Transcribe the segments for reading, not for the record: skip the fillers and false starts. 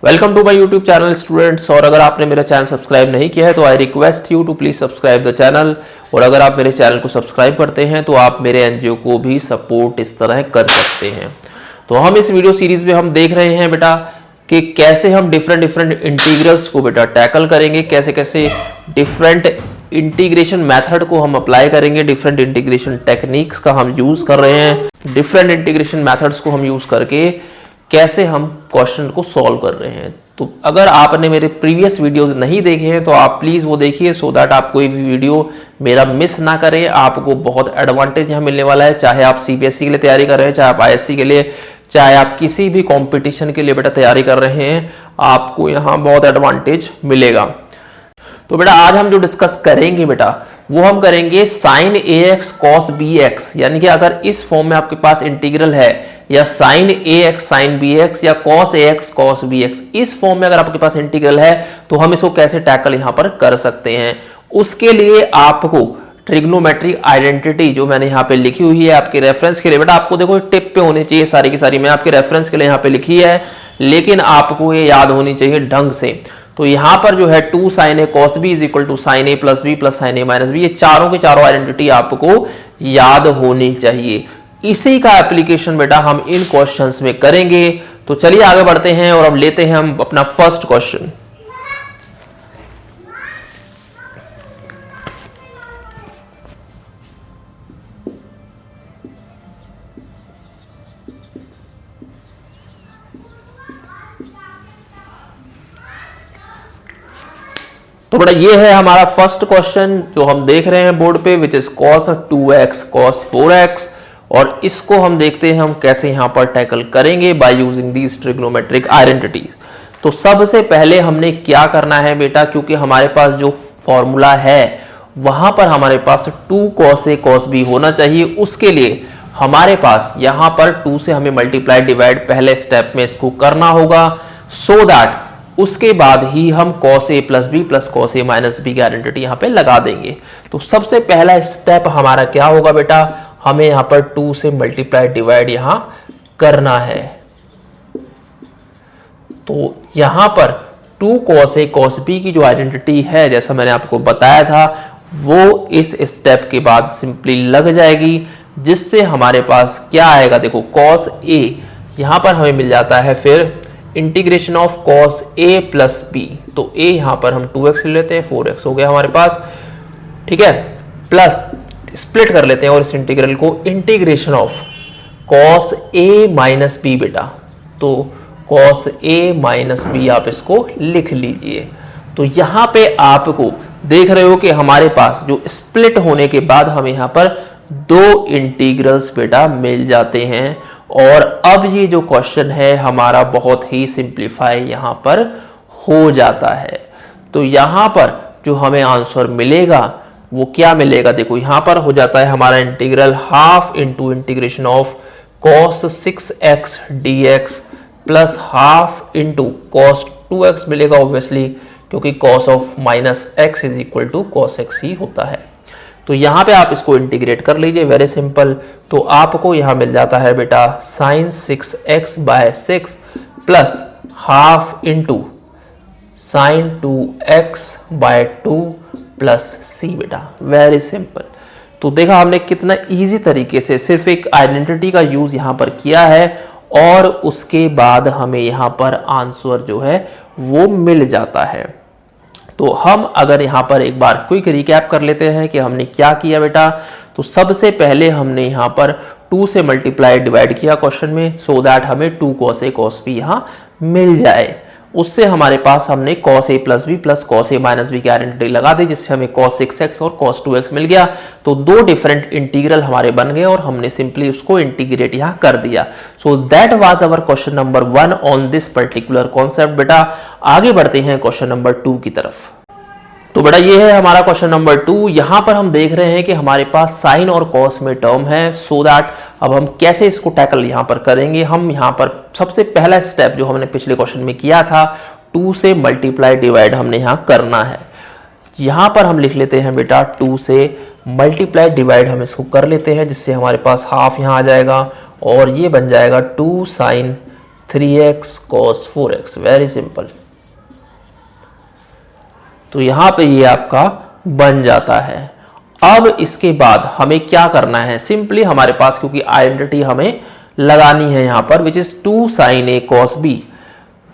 Welcome to my YouTube channel students. और अगर आपने मेरा चैनल सब्सक्राइब नहीं किया है तो I request you to please subscribe the channel. और अगर आप मेरे चैनल को सब्सक्राइब करते हैं तो आप मेरे एनजीओ को भी सपोर्ट इस तरह कर सकते हैं। तो हम इस वीडियो सीरीज में हम देख रहे हैं बेटा कि कैसे हम डिफरेंट इंटीग्रल्स को बेटा टैकल करेंगे, कैसे कैसे डिफरेंट इंटीग्रेशन मेथड को हम अप्लाई करेंगे, डिफरेंट इंटीग्रेशन टेक्निक्स का हम यूज कर रहे हैं, डिफरेंट इंटीग्रेशन मेथड्स को हम यूज करके कैसे हम क्वेश्चन को सॉल्व कर रहे हैं। तो अगर आपने मेरे प्रीवियस वीडियोस नहीं देखे हैं तो आप प्लीज वो देखिए सो दैट आप कोई भी वीडियो मेरा मिस ना करें। आपको बहुत एडवांटेज यहाँ मिलने वाला है, चाहे आप सीबीएसई के लिए तैयारी कर रहे हैं, चाहे आप आईएससी के लिए, चाहे आप किसी भी कंपटीशन के लिए बेटा तैयारी कर रहे हैं, आपको यहाँ बहुत एडवांटेज मिलेगा। तो बेटा आज हम जो डिस्कस करेंगे बेटा वो हम करेंगे साइन ए एक्स कॉस बी एक्स, यानी कि अगर इस फॉर्म में आपके पास इंटीग्रल है या साइन ए एक्स साइन बी एक्स या cos A x cos B x, इस फॉर्म में अगर आपके पास इंटीग्रल है तो हम इसको कैसे टैकल यहां पर कर सकते हैं। उसके लिए आपको ट्रिग्नोमेट्रिक आइडेंटिटी जो मैंने यहाँ पे लिखी हुई है आपके रेफरेंस के लिए, बेटा आपको देखो टिप पे होनी चाहिए सारी की सारी, मैं आपके रेफरेंस के लिए यहाँ पे लिखी है लेकिन आपको ये याद होनी चाहिए ढंग से। तो यहां पर जो है 2 sin a cos b is equal to sine A plus B plus sine A minus B, ये चारों के चारों आइडेंटिटी आपको याद होनी चाहिए। इसी का एप्लीकेशन बेटा हम इन क्वेश्चंस में करेंगे। तो चलिए आगे बढ़ते हैं और अब लेते हैं हम अपना फर्स्ट क्वेश्चन। तो बेटा ये है हमारा फर्स्ट क्वेश्चन जो हम देख रहे हैं बोर्ड पे, which is cos 2x cos 4x। और इसको हम देखते हैं हम कैसे यहां पर टैकल करेंगे by using these trigonometric identities. तो सबसे पहले हमने क्या करना है बेटा, क्योंकि हमारे पास जो फॉर्मूला है वहां पर हमारे पास 2 cos a cos b होना चाहिए। उसके लिए हमारे पास यहां पर 2 से हमें मल्टीप्लाई डिवाइड पहले स्टेप में इसको करना होगा, सो दैट उसके बाद ही हम cos a plus B plus cos a minus B की आइडेंटिटी यहां पे लगा देंगे। तो सबसे पहला स्टेप हमारा क्या होगा बेटा, हमें यहां पर 2 से मल्टीप्लाई डिवाइड यहां करना है। तो यहां पर 2 cos a cos b की जो आइडेंटिटी है जैसा मैंने आपको बताया था वो इस स्टेप के बाद सिंपली लग जाएगी, जिससे हमारे पास क्या आएगा, देखो cos a यहां पर हमें मिल जाता है फिर integration of cos a plus b। तो a यहां पर हम 2x ले लेते हैं, 4x हो गया हमारे पास, ठीक है, प्लस स्प्लिट कर लेते हैं और इस इंटीग्रल को integration of cos a minus b बेटा। तो cos a माइनस बी आप इसको लिख लीजिए। तो यहां पे आपको देख रहे हो कि हमारे पास जो स्प्लिट होने के बाद हमें यहां पर 2 इंटीग्रल्स बेटा मिल जाते हैं। और अब ये जो क्वेश्चन है हमारा बहुत ही सिंप्लीफाई यहां पर हो जाता है। तो यहां पर जो हमें आंसर मिलेगा वो क्या मिलेगा, देखो यहां पर हो जाता है हमारा integral half into integration of cos 6x dx plus half into cos 2x मिलेगा ऑब्वियसली, क्योंकि cos of minus x is equal to cos x ही होता है। तो यहां पे आप इसको इंटीग्रेट कर लीजिए, वेरी सिंपल। तो आपको यहां मिल जाता है बेटा sine 6x by 6 plus half into sine 2x by 2 plus c बेटा, वेरी सिंपल। तो देखा हमने कितना इजी तरीके से सिर्फ एक आइडेंटिटी का यूज यहां पर किया है और उसके बाद हमें यहां पर आंसर जो है वो मिल जाता है। तो हम अगर यहां पर एक बार क्विक रिकैप कर लेते हैं कि हमने क्या किया बेटा। तो सबसे पहले हमने यहां पर 2 से मल्टीप्लाई डिवाइड किया क्वेश्चन में, सो दैट हमें 2 cos a cos b यहां मिल जाए। उससे हमारे पास हमने cos a plus B plus cos a minus B की आइडेंटिटी लगा दी, जिससे हमें cos 6x और cos 2x मिल गया। तो 2 डिफरेंट इंटीग्रल हमारे बन गए और हमने सिंपली उसको इंटीग्रेट यहां कर दिया। So that was our question number 1 on this particular concept बेटा। आगे बढ़ते हैं क्वेश्चन नंबर 2 की तरफ। तो बेटा ये है हमारा क्वेश्चन नंबर 2। यहां पर हम देख रहे हैं कि हमारे पास साइन और कॉस में टर्म है, सो दैट अब हम कैसे इसको टैकल यहां पर करेंगे। हम यहां पर सबसे पहला स्टेप जो हमने पिछले क्वेश्चन में किया था 2 से मल्टीप्लाई डिवाइड हमने यहां करना है। यहां पर हम लिख लेते हैं बेटा 2 से मल्टीप्लाई डिवाइड हम इसको कर लेते हैं, जिससे हमारे पास हाफ यहां आ जाएगा और ये बन जाएगा 2 sign 3x cos 4x, very simple. तो यहां पे ये आपका बन जाता है। अब इसके बाद हमें क्या करना है, सिंपली हमारे पास क्योंकि आइडेंटिटी हमें लगानी है यहां पर, which is 2 sin a cos b,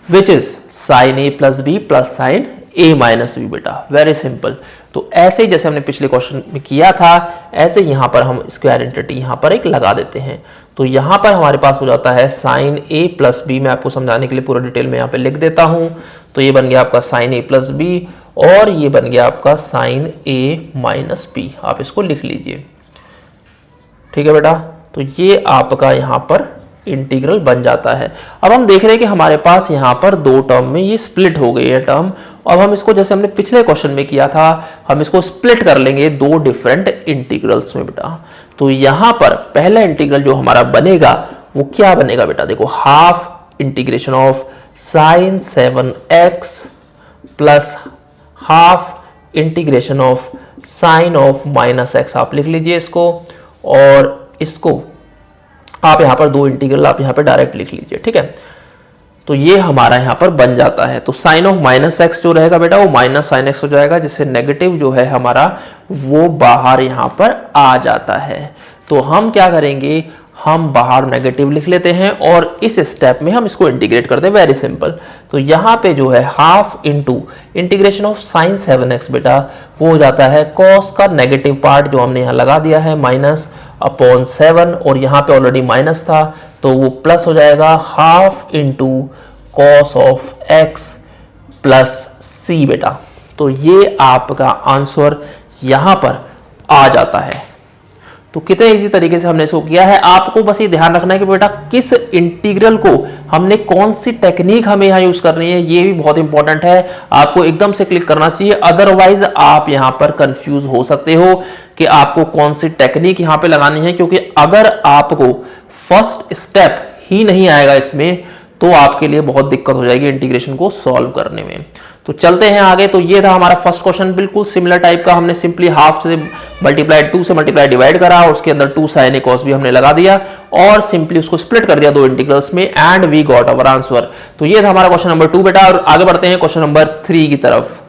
which is sin a plus B plus sin a minus B बेटा, वेरी सिंपल। तो ऐसे ही जैसे हमने पिछले क्वेश्चन में किया था, ऐसे यहां पर हम इसकी आइडेंटिटी यहां पर एक लगा देते हैं। तो यहां पर हमारे पास हो जाता है sin a प्लस बी, मैं आपको समझाने के लिए पूरा डिटेल में यहां पे लिख देता हूं। तो ये बन गया आपका sin a प्लस बी और ये बन गया आपका sin a माइनस बी, आप इसको लिख लीजिए, ठीक है बेटा। तो ये आपका यहां पर इंटीग्रल बन जाता है। अब हम देख रहे हैं कि हमारे पास यहां पर दो टर्म में ये स्प्लिट हो गई है टर्म। अब हम इसको जैसे हमने पिछले क्वेश्चन में किया था, हम इसको स्प्लिट कर लेंगे दो डिफरेंट इंटीग्रल्स में बेटा। तो यहां पर पहला इंटीग्रल जो हमारा बनेगा वो क्या बनेगा बेटा, देखो half integration of sin 7x plus half integration of sine of minus x, आप लिख लीजिए इसको, और इसको आप यहां पर दो इंटीग्रल आप यहां पर डायरेक्ट लिख लीजिए, ठीक है। तो ये हमारा यहां पर बन जाता है। तो साइन ऑफ माइनस एक्स जो रहेगा बेटा वो माइनस साइन एक्स हो जाएगा, जिससे नेगेटिव जो है हमारा वो बाहर यहां पर आ जाता है। तो हम क्या करेंगे, हम बाहर नेगेटिव लिख लेते हैं और इस स्टेप में हम इसको इंटीग्रेट करते हैं, वेरी सिंपल। तो यहां पे जो है half into integration of sine 7x बेटा वो हो जाता है कॉस का नेगेटिव पार्ट जो हमने यहां लगा दिया है माइनस अपॉन 7, और यहां पे ऑलरेडी माइनस था तो वो प्लस हो जाएगा half into cos of x plus c बेटा। तो ये आपका आंसर यहां पर आ जाता है। तो कितने इजी तरीके से हमने इसको किया है। आपको बस ये ध्यान रखना है कि बेटा किस इंटीग्रल को हमने कौन सी टेक्निक हमें यहां यूज करनी है, ये भी बहुत इंपॉर्टेंट है। आपको एकदम से क्लिक करना चाहिए, अदरवाइज आप यहां पर कंफ्यूज हो सकते हो कि आपको कौन सी टेक्निक यहां पे लगानी है, क्योंकि अगर आपको फर्स्ट स्टेप ही नहीं आएगा इसमें तो आपके लिए बहुत दिक्कत हो जाएगी इंटीग्रेशन को सॉल्व करने में। तो चलते हैं आगे। तो ये था हमारा फर्स्ट क्वेश्चन, बिल्कुल सिमिलर टाइप का। हमने सिंपली हाफ से मल्टीप्लाई 2 से मल्टीप्लाई डिवाइड करा और उसके अंदर 2 sin a cos b हमने लगा दिया और सिंपली उसको स्प्लिट कर दिया दो इंटीग्रल्स में, and we got our answer. तो ये था हमारा क्वेश्चन नंबर 2 बेटा। और आगे बढ़ते हैं क्वेश्चन नंबर 3 की तरफ।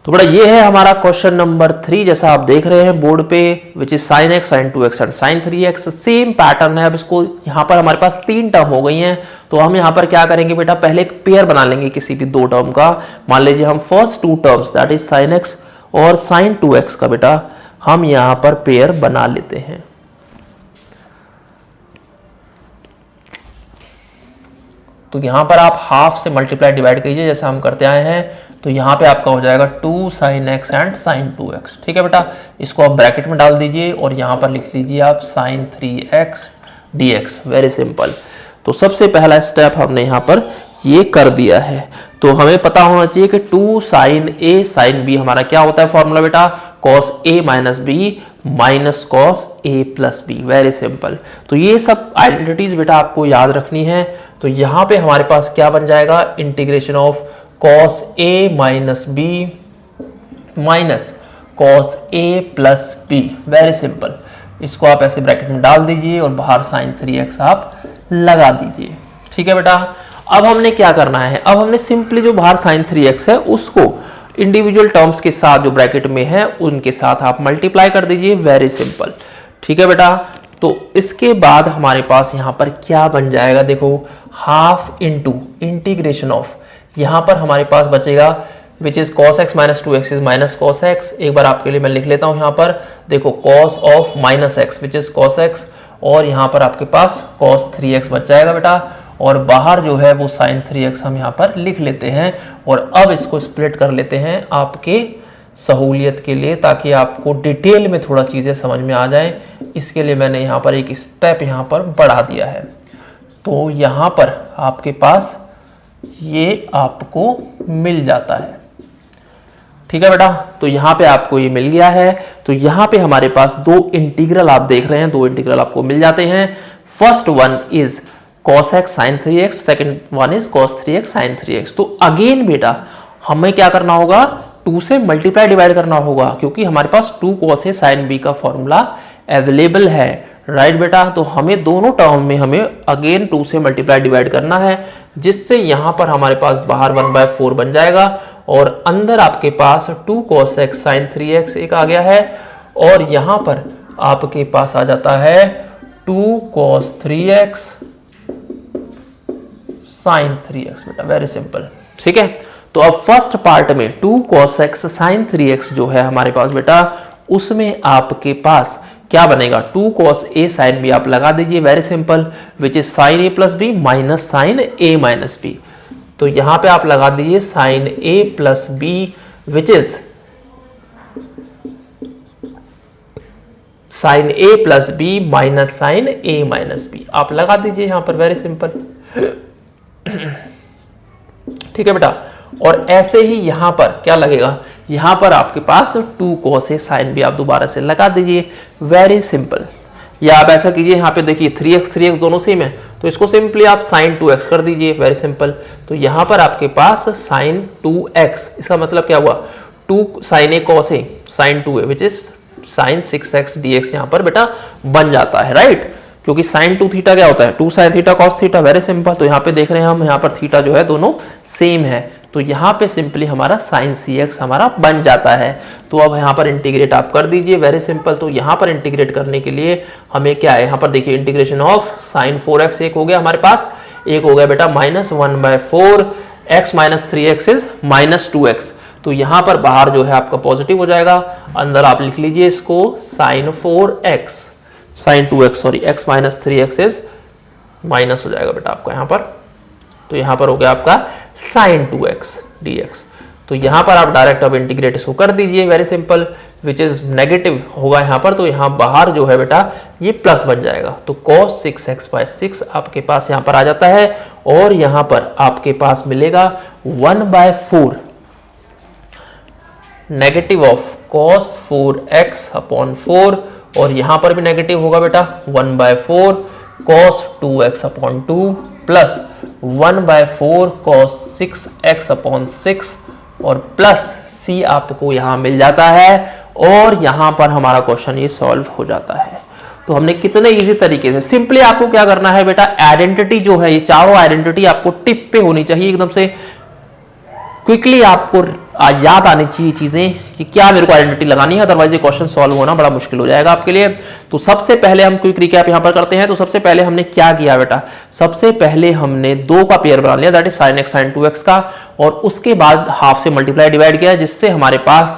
तो बेटा ये है हमारा क्वेश्चन नंबर 3, जैसा आप देख रहे हैं बोर्ड पे, विच is sin x, sin 2x and sin 3x। Same pattern है। अब इसको यहाँ पर हमारे पास 3 टर्म हो गई हैं, तो हम यहाँ पर क्या करेंगे बेटा, पहले एक पेयर बना लेंगे किसी भी दो टर्म का। मान लीजिए हम first 2 terms that is sin x और sin 2x का बेटा हम यहाँ पर पेयर बना लेते हैं। तो यहां पर आप हाफ से मल्टीप्लाई डिवाइड कीजिए जैसे हम करते आए हैं। तो यहां पे आपका हो जाएगा 2 sin x and sin 2x, ठीक है बेटा। इसको आप ब्रैकेट में डाल दीजिए और यहां पर लिख लीजिए आप sin 3x dx, very simple. तो सबसे पहला स्टेप हमने यहां पर ये कर दिया है। तो हमें पता होना चाहिए कि 2 sin a sin b हमारा क्या होता है फॉर्मूला बेटा, cos a minus B minus cos a plus B, very simple. तो ये सब आइडेंटिटीज बेटा आपको याद रखनी है। तो यहां पे हमारे पास क्या बन जाएगा, integration of cos a minus B minus cos a plus B, very simple. इसको आप ऐसे ब्रैकेट में डाल दीजिए और बाहर sin 3x आप लगा दीजिए, ठीक है बेटा। अब हमने क्या करना है, अब हमने सिंपली जो बाहर sin 3x है उसको इंडिविजुअल टर्म्स के साथ जो ब्रैकेट में है उनके साथ आप मल्टीप्लाई कर दीजिए, वेरी सिंपल, ठीक है बेटा। तो इसके बाद हमारे पास यहां पर क्या बन जाएगा, देखो हाफ इंटू इंटीग्रेशन ऑफ, यहां पर हमारे पास बचेगा which is cos x minus 2x is minus cos x। एक बार आपके लिए मैं लिख लेता हूं यहां पर, देखो cos of minus x which is cos x, और यहां पर आपके पास cos 3x बच जाएगा बेटा, और बाहर जो है वो sin 3x हम यहाँ पर लिख लेते हैं। और अब इसको स्प्लिट कर लेते हैं आपके सहूलियत के लिए, ताकि आपको डिटेल में थोड़ा चीज़ें समझ में आ जाए। इसके लिए मैंने यहाँ पर एक स्टेप यहाँ पर बढ़ा दिया है। तो यहाँ पर आपके पास ये आपको मिल जाता है, ठीक है बेटा। तो यहाँ पे आपको ये मिल गया है। तो यहाँ पे हमारे पास दो इंटीग्रल आप देख रहे हैं, दो इंटीग्रल आपको मिल जाते हैं। First one is cos x sin 3x, second one is cos 3x sin 3x। तो अगेन बेटा हमें क्या करना होगा, 2 से मल्टीप्लाई डिवाइड करना होगा, क्योंकि हमारे पास 2 cos a sin b का फॉर्मूला अवेलेबल है। राइट बेटा। तो हमें दोनों टर्म में हमें अगेन 2 से मल्टीप्लाई डिवाइड करना है, जिससे यहां पर हमारे पास बाहर 1/4 बन जाएगा और अंदर आपके पास 2 cos x sin 3x एक आ गया है और यहां पर आपके पास आ जाता है 2 cos 3x sin 3x बेटा, वेरी सिंपल। ठीक है, तो अब फर्स्ट पार्ट में 2 cos x sin 3x जो है हमारे पास बेटा, उसमें आपके पास क्या बनेगा, 2 cos a sin b आप लगा दीजिए, very simple, which is sin a plus B minus sine a minus B. तो यहां पे आप लगा दीजिए sin a plus B which is sin a plus B minus sine a minus B, आप लगा दीजिए यहां पर, वेरी सिंपल। ठीक है बेटा, और ऐसे ही यहां पर क्या लगेगा, यहां पर आपके पास 2 cos a sin b आप दोबारा से लगा दीजिए, वेरी सिंपल। या आप ऐसा कीजिए, यहां पे देखिए 3x दोनों सेम है, तो इसको सिंपली आप sin 2x कर दीजिए, वेरी सिंपल। तो यहां पर आपके पास sin 2x, इसका मतलब क्या हुआ, 2 sin a cos a sin 2a which is sin 6x dx यहां पर बेटा बन जाता है, राइट। क्योंकि sin 2 थीटा क्या होता है, 2 sin theta cos theta, very simple. तो यहाँ पे देख रहे हैं हम, यहाँ पर थीटा जो है दोनों सेम है, तो यहाँ पे सिंपली हमारा sin cx हमारा बन जाता है। तो अब यहाँ पर इंटीग्रेट आप कर दीजिए, वेरी सिंपल। तो यहाँ पर इंटीग्रेट करने के लिए हमें क्या है, यहाँ पर देखिए इंटीग्रेशन ऑफ sin 4x एक हो गया हमारे पास, एक हो गया बेटा -1/4 x minus 3x is -2x। तो यहाँ पर बाहर जो है आपका पॉजिटिव हो जाएगा, अंदर आप लिख लीजिए इसको sin 4x sin 2x sorry x minus 3x is minus हो जाएगा बेटा आपका यहाँ पर। तो यहाँ पर हो गया आपका sin 2x dx। तो यहाँ पर आप डायरेक्ट अब इंटीग्रेट इसको कर दीजिए, very simple, which is negative होगा यहाँ पर, तो यहाँ बाहर जो है बेटा ये प्लस बन जाएगा। तो cos 6x/6 आपके पास यहाँ पर आ जाता है और यहाँ पर आपके पास मिलेगा 1/4 नेगेटिव ऑफ cos 4x/4 और यहां पर भी नेगेटिव होगा बेटा 1/4 cos 2x/2 plus 1/4 cos 6x/6 और प्लस c आपको यहां मिल जाता है और यहां पर हमारा क्वेश्चन ये सॉल्व हो जाता है। तो हमने कितने इजी तरीके से, सिंपली आपको क्या करना है बेटा, आइडेंटिटी जो है, ये चारों आइडेंटिटी आपको टिप पे होनी चाहिए, एकदम से क्विकली आपको याद आनी चाहिए चीजें कि क्या मेरे को आइडेंटिटी लगानी है, अदरवाइज ये क्वेश्चन सॉल्व होना बड़ा मुश्किल हो जाएगा आपके लिए। तो सबसे पहले हम क्विक रिकैप यहां पर करते हैं। तो सबसे पहले हमने क्या किया बेटा, सबसे पहले हमने 2 का पेयर बना लिया, that is sin x sin 2x का, और उसके बाद हाफ से मल्टीप्लाई डिवाइड किया, जिससे हमारे पास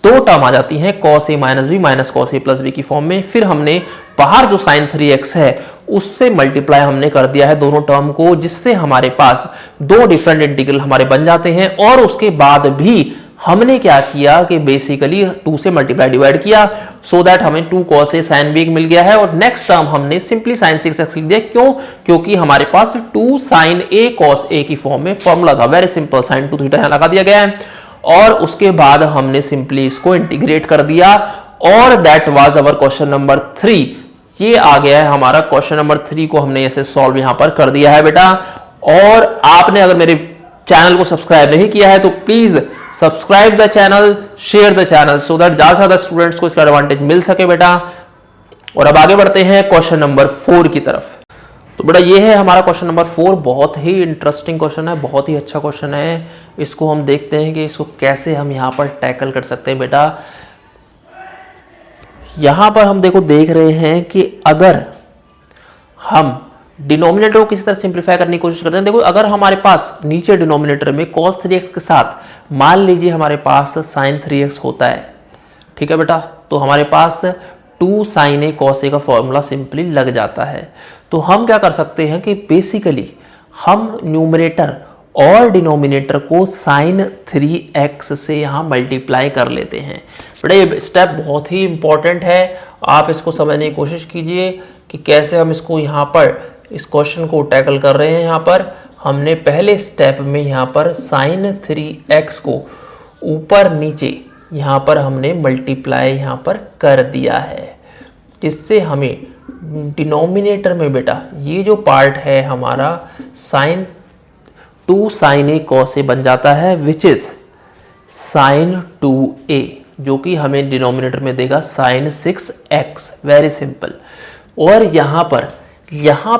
2 टर्म आ जाती हैं cos a minus B minus cos a plus B की फॉर्म में। फिर हमने बाहर जो sin 3x है उससे मल्टीप्लाई हमने कर दिया है दोनों टर्म को, जिससे हमारे पास 2 डिफरेंट इंटीग्रल हमारे बन जाते हैं। और उसके बाद भी हमने क्या किया कि बेसिकली 2 से मल्टीप्लाई डिवाइड किया, सो दैट हमें 2 cos a sin b मिल गया है। और नेक्स्ट टर्म हमने सिंपली sin 6x लिख दिया, क्यों, क्योंकि हमारे पास 2 sin a cos a की फॉर्म में फॉर्मूला था, वेरी सिंपल, sin 2 थीटा यहां लगा दिया गया है। और उसके बाद हमने सिंपली इसको इंटीग्रेट कर दिया और that was our question number 3। ये आ गया है हमारा क्वेश्चन नंबर 3 को हमने ऐसे सॉल्व यहां पर कर दिया है बेटा। और आपने अगर मेरे चैनल को सब्सक्राइब नहीं किया है तो please subscribe the channel, share the channel, so that ज्यादा से ज्यादा स्टूडेंट्स को इसका एडवांटेज मिल सके बेटा। और अब आगे बढ़ते हैं क्वेश्चन नंबर 4 की तरफ। तो बेटा ये है हमारा क्वेश्चन नंबर 4, बहुत ही इंटरेस्टिंग क्वेश्चन है, बहुत ही अच्छा क्वेश्चन है। इसको हम देखते हैं कि इसको कैसे हम यहाँ पर टैकल कर सकते हैं बेटा। यहां पर हम देखो देख रहे हैं कि अगर हम डिनोमिनेटर को किसी तरह सिंप्लीफाई करने की कोशिश करते हैं, देखो अगर हमारे पास नीचे डिनोमिनेटर में cos 3x के साथ मान लीजिए हमारे पास sin 3x होता है, ठीक है बेटा, तो हमारे पास 2 sin a cos a का फॉर्मूला सिंपली लग जाता है। तो हम क्या कर सकते हैं कि बेसिकली हम न्यूमरेटर और डिनोमिनेटर को sin 3x से यहां मल्टीप्लाई कर लेते हैं। बेटा ये स्टेप बहुत ही इंपॉर्टेंट है, आप इसको समझने की कोशिश कीजिए कि कैसे हम इसको यहाँ पर इस क्वेश्चन को टैकल कर रहे हैं। यहाँ पर हमने पहले स्टेप में यहाँ पर sin 3x को ऊपर नीचे यहाँ पर हमने मल्टीप्लाई यहाँ पर कर दिया है, जिससे हमें डिनोमिनेटर में बेटा ये जो पार्ट है हमारा sin 2 sin a cos a बन जाता है, विच इज sin 2a, जो कि हमें डिनोमिनेटर में देगा sin 6x, वेरी सिंपल। और यहाँ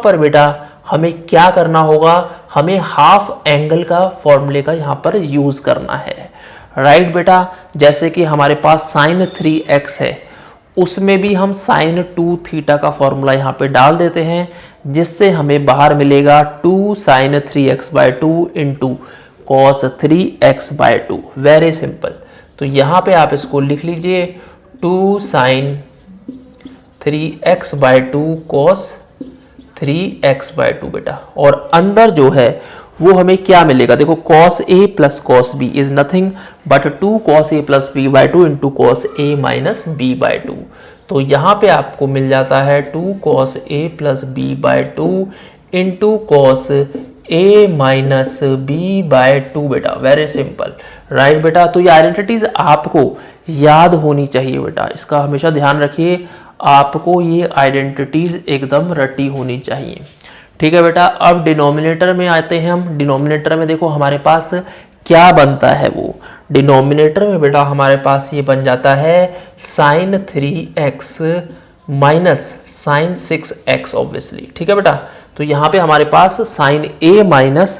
पर बेटा हमें क्या करना होगा, हमें हाफ एंगल का फॉर्मूले का यहाँ पर यूज करना है, राइट बेटा। जैसे कि हमारे पास sin 3x है, उसमें भी हम sin 2 थीटा का फॉर्मूला यहाँ पे डाल देते हैं, जिससे हमें बाहर मिलेगा 2 sin 3x/2 into cos 3x/2। Very simple. तो यहाँ पे आप इसको लिख लीजिए 2 sin 3x/2 cos 3x/2 बेटा। और अंदर जो है वो हमें क्या मिलेगा, देखो cos a plus cos b is nothing but 2 cos a plus b/2 into cos a minus b/2। तो यहाँ पे आपको मिल जाता है 2 cos a plus b/2 into cos a minus b/2 बेटा। वेरी सिंपल, राइट बेटा। तो ये आइडेंटिटीज आपको याद होनी चाहिए बेटा, इसका हमेशा ध्यान रखिए, आपको ये आइडेंटिटीज एकदम रटी होनी चाहिए, ठीक है बेटा। अब डिनोमिनेटर में आते हैं हम। डिनोमिनेटर में देखो हमारे पास क्या बनता है, वो डिनोमिनेटर में बेटा हमारे पास ये बन जाता है sin 3x minus sin 6x obviously, ठीक है बेटा। तो यहाँ पे हमारे पास sin a minus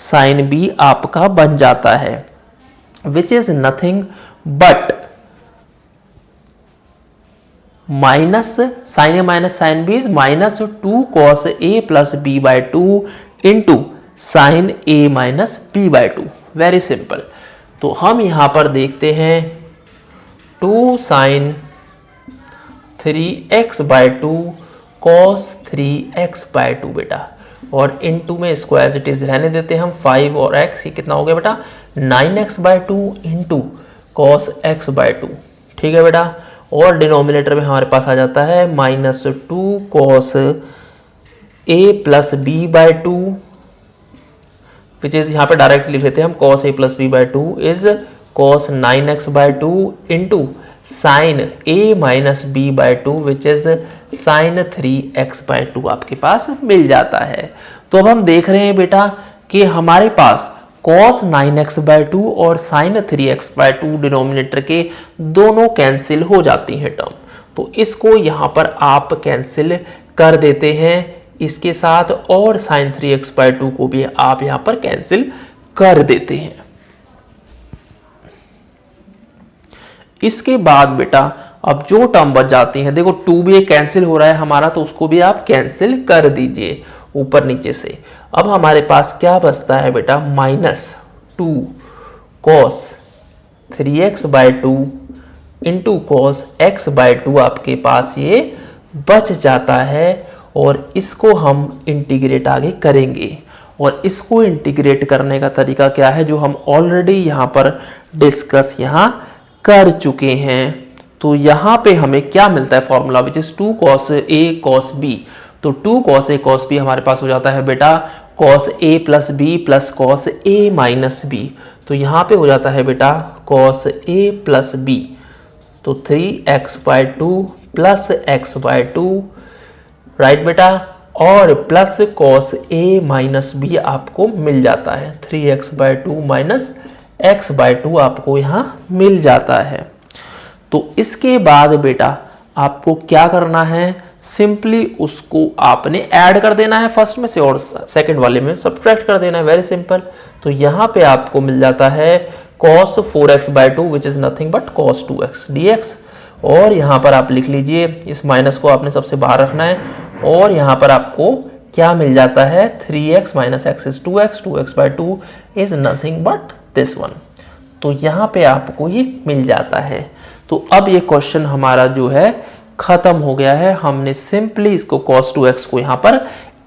sin b आपका बन जाता है, which is nothing but minus sin a minus sin b is minus 2 cos a plus b/2 into sin a minus b/2। Very simple. तो हम यहां पर देखते हैं 2 sin 3x/2 cos 3x/2 बेटा, और इंटू में इसको एज इट इज रहने देते हैं हम। 5 और x, ये कितना हो गया बेटा 9x/2 इंटू cos x/2, ठीक है बेटा। और डिनोमिनेटर में हमारे पास आ जाता है minus 2 cos a plus b/2, which is यहाँ पे डायरेक्ट लिख लेते हैं हम cos a plus b/2 is cos 9x/2 into sin a minus b/2 which is sin 3x/2 आपके पास मिल जाता है। तो अब हम देख रहे हैं बेटा कि हमारे पास cos 9x/2 और sin 3x/2 डिनोमिनेटर के दोनों कैंसिल हो जाती हैं टर्म, तो इसको यहां पर आप कैंसिल कर देते हैं इसके साथ, और sin 3x/2 को भी आप यहां पर कैंसिल कर देते हैं। इसके बाद बेटा अब जो टर्म बच जाती है, देखो 2 भी कैंसिल हो रहा है हमारा, तो उसको भी आप कैंसिल कर दीजिए ऊपर नीचे से। अब हमारे पास क्या बचता है बेटा minus 2 cos 3x/2 into cos x/2 आपके पास ये बच जाता है, और इसको हम इंटीग्रेट आगे करेंगे। और इसको इंटीग्रेट करने का तरीका क्या है, जो हम ऑलरेडी यहाँ पर डिस्कस यहाँ कर चुके हैं। तो यहाँ पे हमें क्या मिलता है formula, which is 2 cos a cos b। तो 2 cos a cos b हमारे पास हो जाता है बेटा cos a plus b plus cos a minus b। तो यहाँ पे हो जाता है बेटा cos a प्लस b, तो 3x/2 प्लस x/2, राइट बेटा, और plus cos a minus b आपको मिल जाता है, 3x/2 माइनस x/2 आपको यहाँ मिल जाता है। तो इसके बाद बेटा आपको क्या करना है, सिंपली उसको आपने ऐड कर देना है फर्स्ट में से और सेकंड वाले में सब्ट्रैक्ट कर देना है, वेरी सिंपल। तो यहाँ पे आपको मिल जाता है cos 4x/2 which is nothing but cos 2x dx, और यहाँ पर आप लिख लीजिए, इस माइनस को आपने सबसे बाहर रखना है, और यहाँ पर आपको क्या मिल जाता है 3x minus x is 2x, 2x/2 is nothing but this one. तो यहाँ पे आपको ये मिल जाता है। तो अब ये क्वेश्चन हमारा जो है खत्म हो गया है। हमने सिंपली इसको cos 2x को यहाँ पर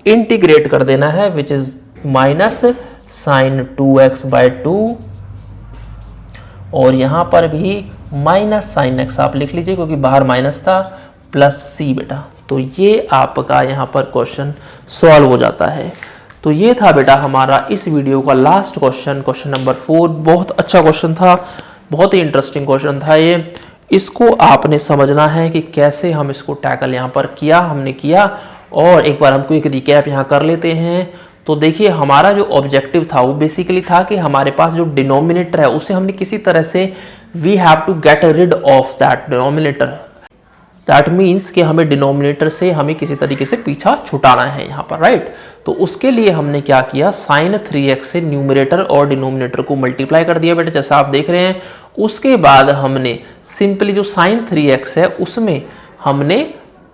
इंटीग्रेट कर देना है, which is minus sin 2x/2, और यहाँ पर भी माइनस sin x आप लिख लीजिए क्योंकि बाहर माइनस था, प्लस c बेटा। तो ये आपका यहाँ पर क्वेश्चन सॉल्व हो जाता है। तो ये था बेटा हमारा इस वीडियो का लास्ट क्वेश्चन, क्वेश्चन नंबर 4। बहुत अच्छा क्वेश्चन था, बहुत ही इंटरेस्टिंग क्वेश्चन था ये। इसको आपने समझना है कि कैसे हम इसको टैकल यहाँ पर हमने किया, और एक बार हमको एक रिकैप यहाँ कर लेते हैं। तो देखिए हमारा जो ऑब्जेक्टिव था वो बेसिकली था कि हमारे पास जो डिनोमिनेटर है उसे हमने किसी तरह से we have to get rid of that denominator. That means कि हमें डिनोमिनेटर से हमें किसी तरीके से पीछा छुटाना है यहाँ पर, राइट। तो उसके लिए हमने क्या किया, साइन 3x से न्यूमरेटर और डिनोमिनेटर को मल्टीप्लाई कर दिया बेटा, जैसा आप देख रहे हैं। उसके बाद हमने सिंपली जो साइन 3x है उसमें हमने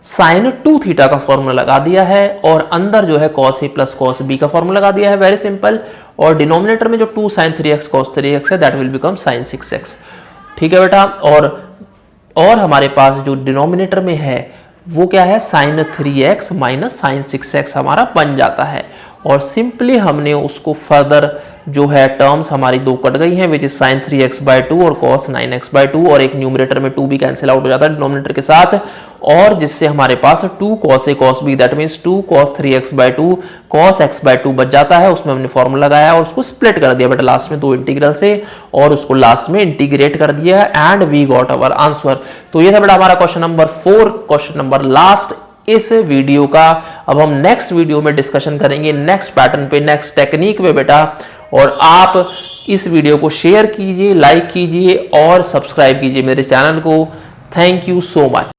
साइन 2 थीटा का फॉर्मूला लगा दिया है और अंदर जो है cos a plus cos b का फॉर्मूला लगा दिया है, वेरी सिंपल। और डिनोमिनेटर में जो 2 sin 3x cos 3x है that will become sin 6x, ठीक है बेटा। और हमारे पास जो डिनोमिनेटर में है वो क्या है, sin 3x minus sin 6x हमारा बन जाता है। और सिंपली हमने उसको फर्दर जो है टर्म्स हमारी दो कट गई हैं, विच इज sin 3x/2 और cos 9x/2, और एक न्यूमरेटर में 2 भी कैंसिल आउट हो जाता है डिनोमिनेटर के साथ, और जिससे हमारे पास 2 cos a cos b that means 2 cos 3x/2 cos x/2 बच जाता है। उसमें हमने फॉर्मूला लगाया और उसको स्प्लिट कर दिया बेटा लास्ट में 2 इंटीग्रल से, और उसको लास्ट में इंटीग्रेट कर दिया and we got our answer. तो ये था बेटा हमारा question number 4, question number last इस वीडियो का। अब हम नेक्स्ट वीडियो में डिस्कशन करेंगे नेक्स्ट पैटर्न पे, नेक्स्ट टेक्निक पे बेटा। और आप इस वीडियो को शेयर कीजिए, लाइक कीजिए और सब्सक्राइब कीजिए मेरे चैनल को। Thank you so much.